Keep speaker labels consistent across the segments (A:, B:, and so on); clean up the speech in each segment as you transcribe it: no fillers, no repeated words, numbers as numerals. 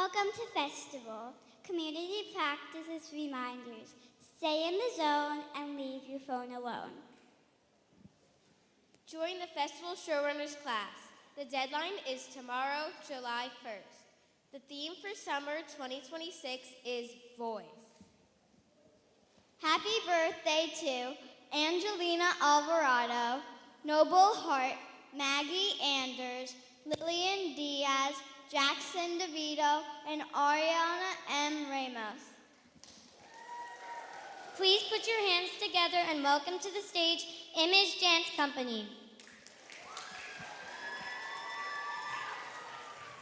A: Welcome to Festival. Community practices reminders. Stay in the zone and leave your phone alone.
B: Join the Festival Showrunners class. The deadline is tomorrow, July 1st. The theme for summer 2026 is Voice.
A: Happy birthday to Angelina Alvarado, Noble Hart, Maggie Anders, Lillian Diaz, Jackson DeVito, and Ariana M. Ramos. Please put your hands together and welcome to the stage IMGE Dance Company.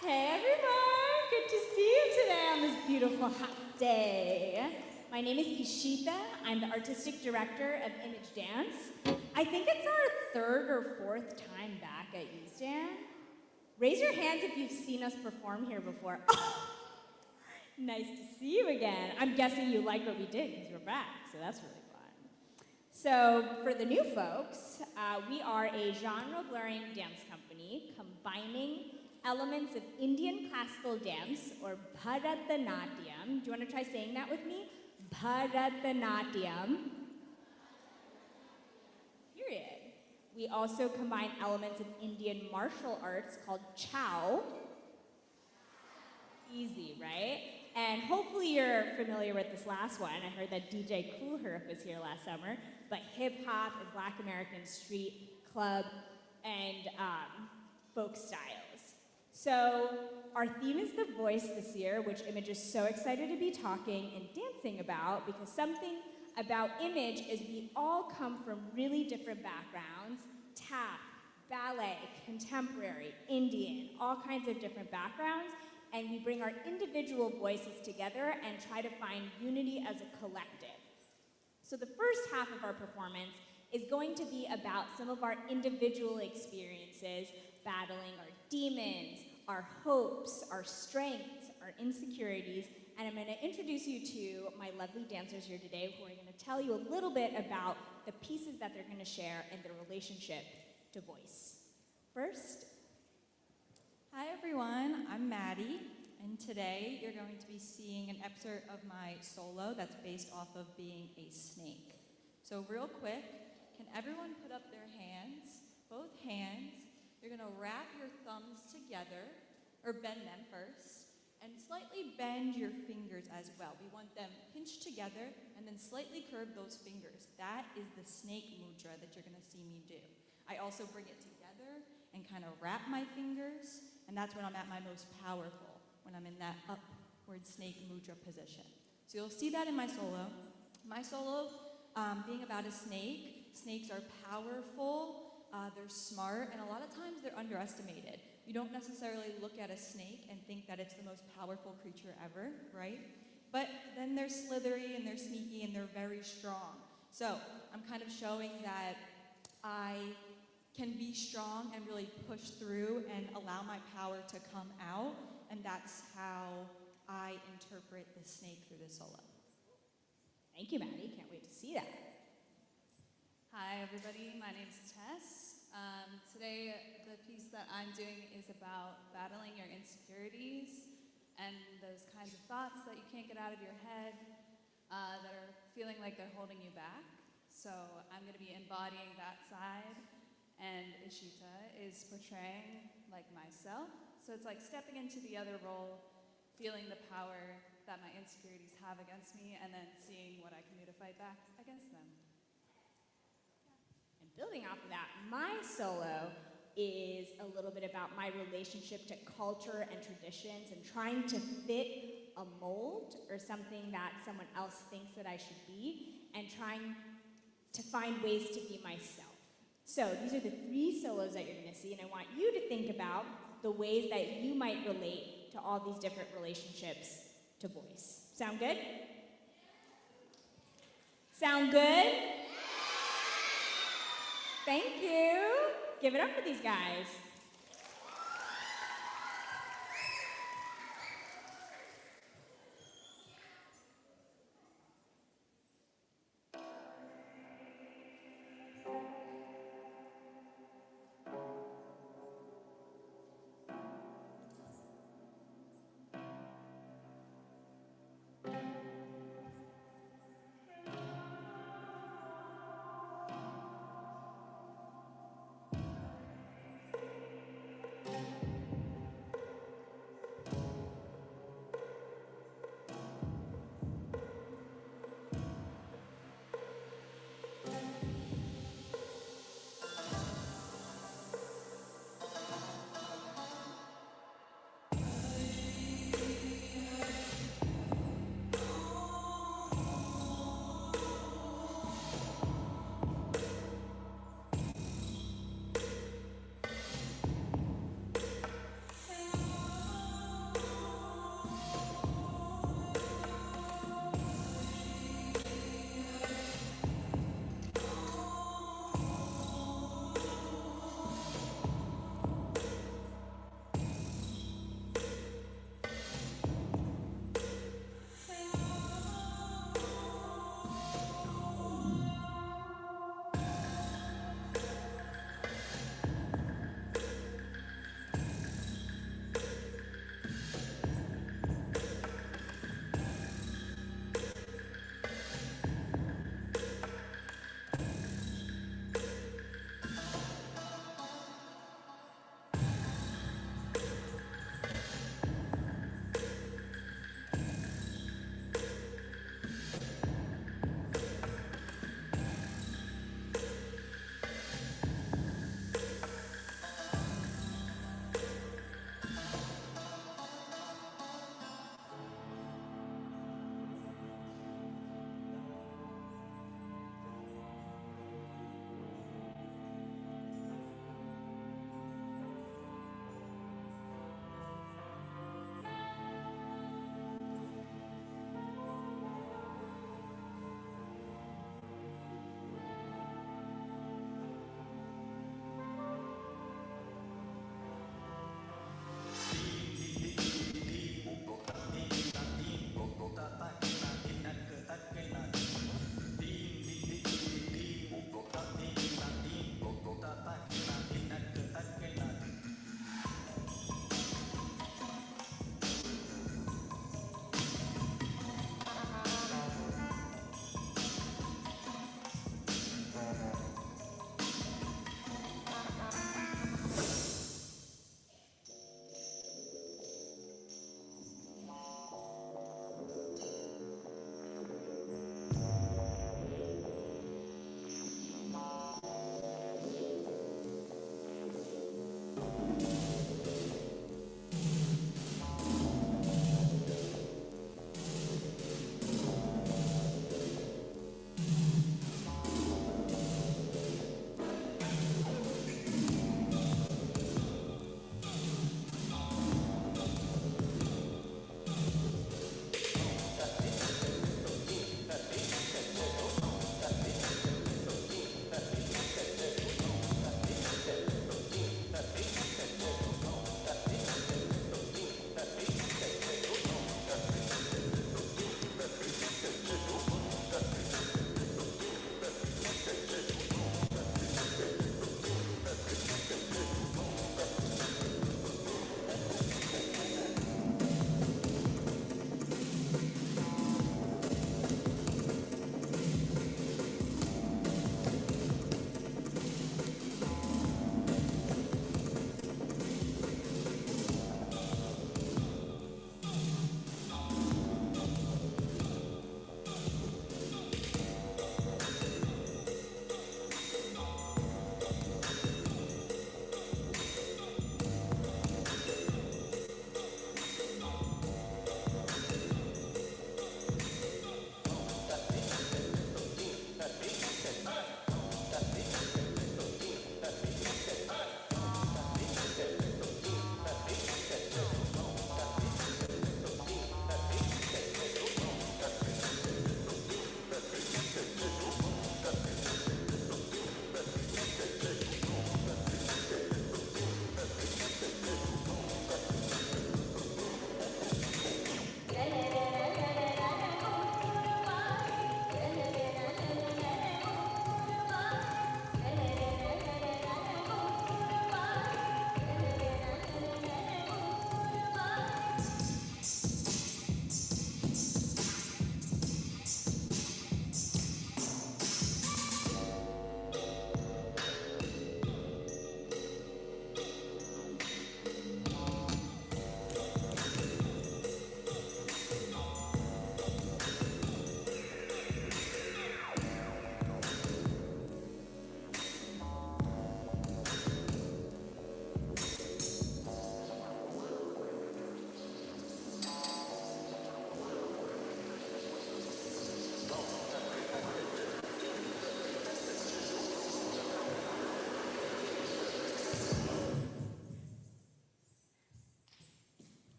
C: Hey everyone, good to see you today on this beautiful hot day. My name is Ishita. I'm the artistic director of IMGE Dance. I think it's our third or fourth time back at USDAN. Raise your hands if you've seen us perform here before. Oh, nice to see you again. I'm guessing you like what we did because we're back, so that's really fun. So for the new folks, we are a genre-blurring dance company combining elements of Indian classical dance, or Bharatanatyam. Do you want to try saying that with me? Bharatanatyam. Period. We also combine elements of Indian martial arts called Chow. Easy, right? And hopefully you're familiar with this last one. I heard that DJ Cool Herc was here last summer, but hip hop and Black American street, club, and folk styles. So our theme is The Voice this year, which IMGE is so excited to be talking and dancing about, because something about IMGE is we all come from really different backgrounds: tap, ballet, contemporary, Indian, all kinds of different backgrounds, and we bring our individual voices together and try to find unity as a collective. So the first half of our performance is going to be about some of our individual experiences, battling our demons, our hopes, our strengths, our insecurities, and I'm going to introduce you to my lovely dancers here today who are going to tell you a little bit about the pieces that they're going to share and their relationship to voice. First.
D: Hi everyone, I'm Maddie, and today you're going to be seeing an excerpt of my solo that's based off of being a snake. So real quick, can everyone put up their hands, both hands? You're going to wrap your thumbs together, or bend them first, and slightly bend your fingers as well. We want them pinched together and then slightly curve those fingers. That is the snake mudra that you're going to see me do. I also bring it together and kind of wrap my fingers, and that's when I'm at my most powerful, when I'm in that upward snake mudra position. So you'll see that in my solo. My solo, being about a snake, snakes are powerful, they're smart, and a lot of times they're underestimated. You don't necessarily look at a snake and think that it's the most powerful creature ever, right? But then they're slithery and they're sneaky and they're very strong. So I'm kind of showing that I can be strong and really push through and allow my power to come out, and that's how I interpret the snake through the solo.
C: Thank you, Maddie. Can't wait to see that.
E: Hi everybody, my name's Tess. Today the piece that I'm doing is about battling your insecurities and those kinds of thoughts that you can't get out of your head that are feeling like they're holding you back. So I'm going to be embodying that side, and Ishita is portraying like myself. So it's like stepping into the other role, feeling the power that my insecurities have against me, and then seeing what I can do to fight back against them.
C: Building off of that, my solo is a little bit about my relationship to culture and traditions and trying to fit a mold or something that someone else thinks that I should be, and trying to find ways to be myself. So these are the three solos that you're going to see, and I want you to think about the ways that you might relate to all these different relationships to voice. Sound good? Sound good? Thank you. Give it up for these guys.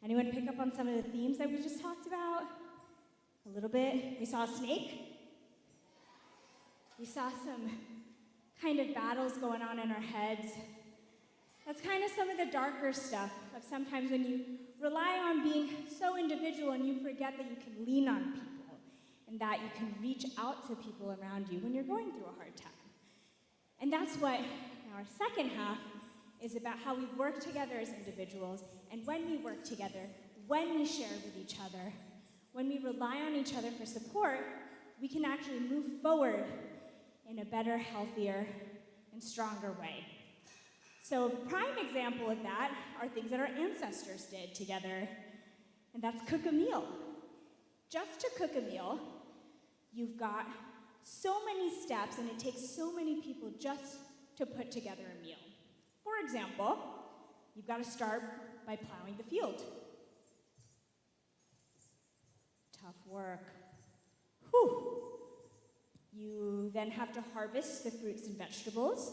C: Anyone pick up on some of the themes that we just talked about? A little bit. We saw a snake. We saw some kind of battles going on in our heads. That's kind of some of the darker stuff of sometimes when you rely on being so individual and you forget that you can lean on people and that you can reach out to people around you when you're going through a hard time. And that's what our second half is about, how we work together as individuals, and when we work together, when we share with each other, when we rely on each other for support, we can actually move forward in a better, healthier, and stronger way. So a prime example of that are things that our ancestors did together, and that's cook a meal. Just to cook a meal, you've got so many steps, and it takes so many people just to put together a meal. For example, you've got to start by plowing the field. Tough work. Whew. You then have to harvest the fruits and vegetables.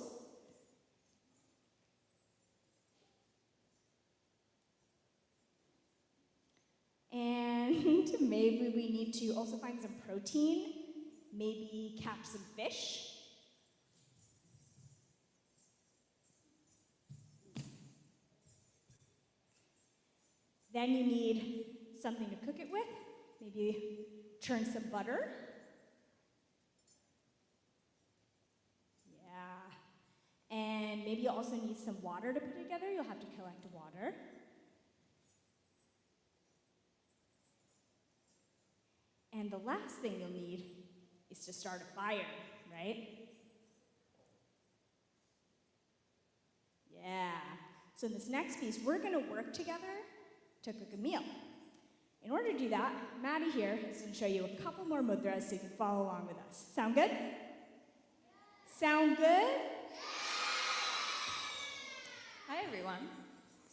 C: And maybe we need to also find some protein, maybe catch some fish. Then you need something to cook it with, maybe churn some butter. Yeah. And maybe you also need some water to put together. You'll have to collect water. And the last thing you'll need is to start a fire, right? Yeah. So in this next piece, we're going to work together to cook a meal. In order to do that, Maddie here is going to show you a couple more mudras so you can follow along with us. Sound good? Sound good?
D: Hi everyone.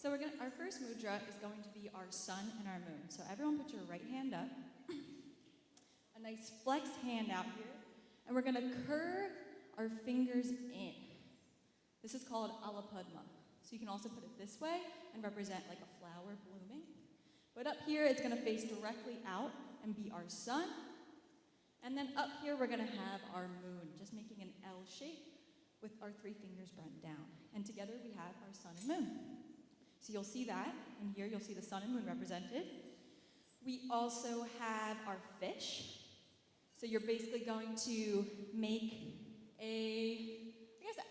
D: So our first mudra is going to be our sun and our moon. So everyone put your right hand up. A nice flexed hand out here. And we're going to curve our fingers in. This is called Alapadma. So you can also put it this way and represent like a flower blooming. But up here, it's going to face directly out and be our sun. And then up here, we're going to have our moon, just making an L shape with our 3 fingers bent down. And together, we have our sun and moon. So you'll see that. And here, you'll see the sun and moon represented. We also have our fish. So you're basically going to make an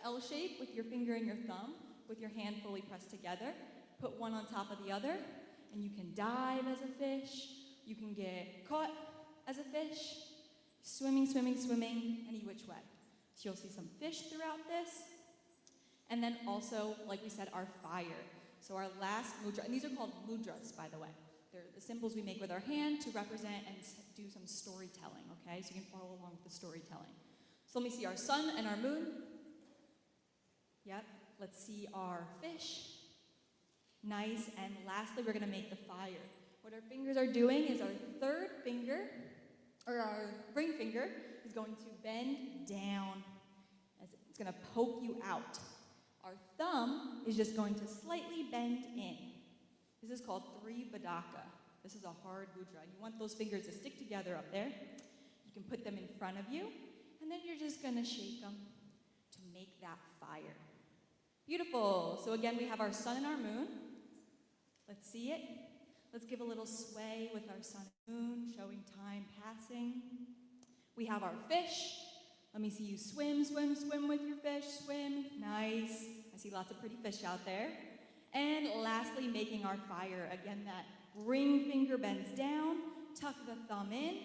D: L shape with your finger and your thumb, with your hand fully pressed together. Put one on top of the other, and you can dive as a fish. You can get caught as a fish. Swimming, swimming, swimming, any which way. So you'll see some fish throughout this. And then also, like we said, our fire. So our last mudra, and these are called mudras, by the way. They're the symbols we make with our hand to represent and do some storytelling, okay? So you can follow along with the storytelling. So let me see our sun and our moon. Yep. Let's see our fish. Nice. And lastly, we're going to make the fire. What our fingers are doing is our third finger, or our ring finger, is going to bend down. As it's going to poke you out. Our thumb is just going to slightly bend in. This is called Three Badaka. This is a hard mudra. You want those fingers to stick together up there. You can put them in front of you, and then you're just going to shake them to make that fire. Beautiful. So again, we have our sun and our moon. Let's see it. Let's give a little sway with our sun and moon, showing time passing. We have our fish. Let me see you swim, swim, swim with your fish. Swim. Nice. I see lots of pretty fish out there. And lastly, making our fire. Again, that ring finger bends down, tuck the thumb in,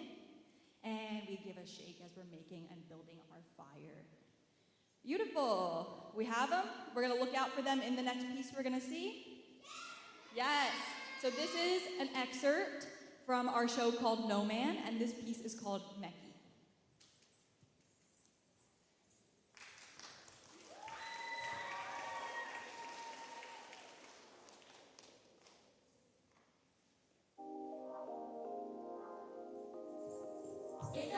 D: and we give a shake as we're making and building our fire. Beautiful. We have them. We're going to look out for them in the next piece we're going to see. Yes. So this is an excerpt from our show called No Man, and this piece is called Meki.
F: Hey,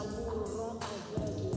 F: l'amour rend aveugle.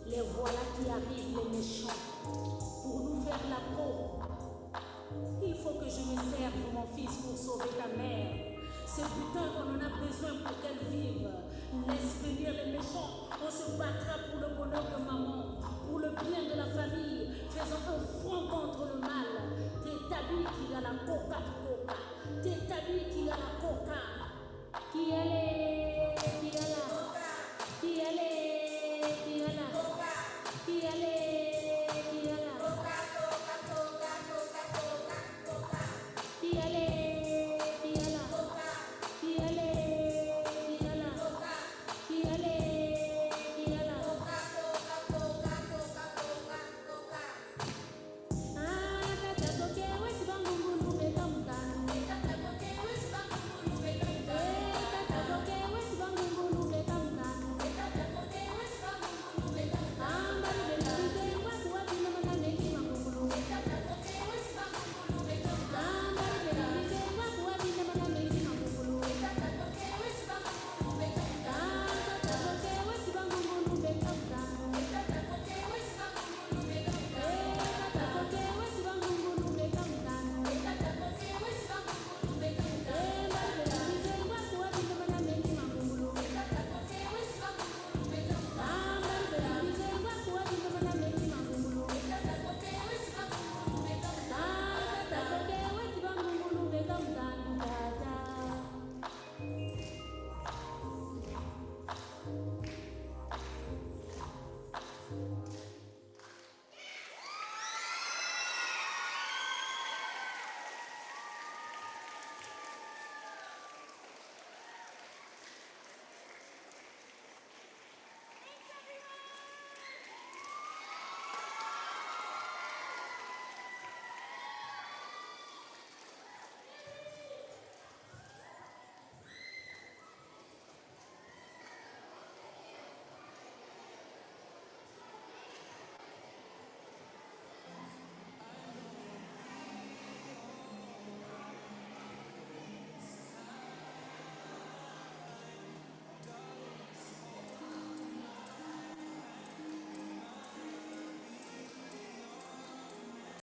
F: Les voilà qui arrivent, les méchants, pour nous faire la peau. Il faut que je me serve, mon fils, pour sauver ta mère. Ce butin, on en a besoin pour qu'elle vive. Laisse venir les méchants, on se battra pour le bonheur de maman, pour le bien de la famille. Faisons un front contre le mal. T'établis qu'il y a la coca de coca. T'établis qu'il y a la coca. Qui elle est? Qui elle est? Qui elle est? Qui elle est? Qui elle est?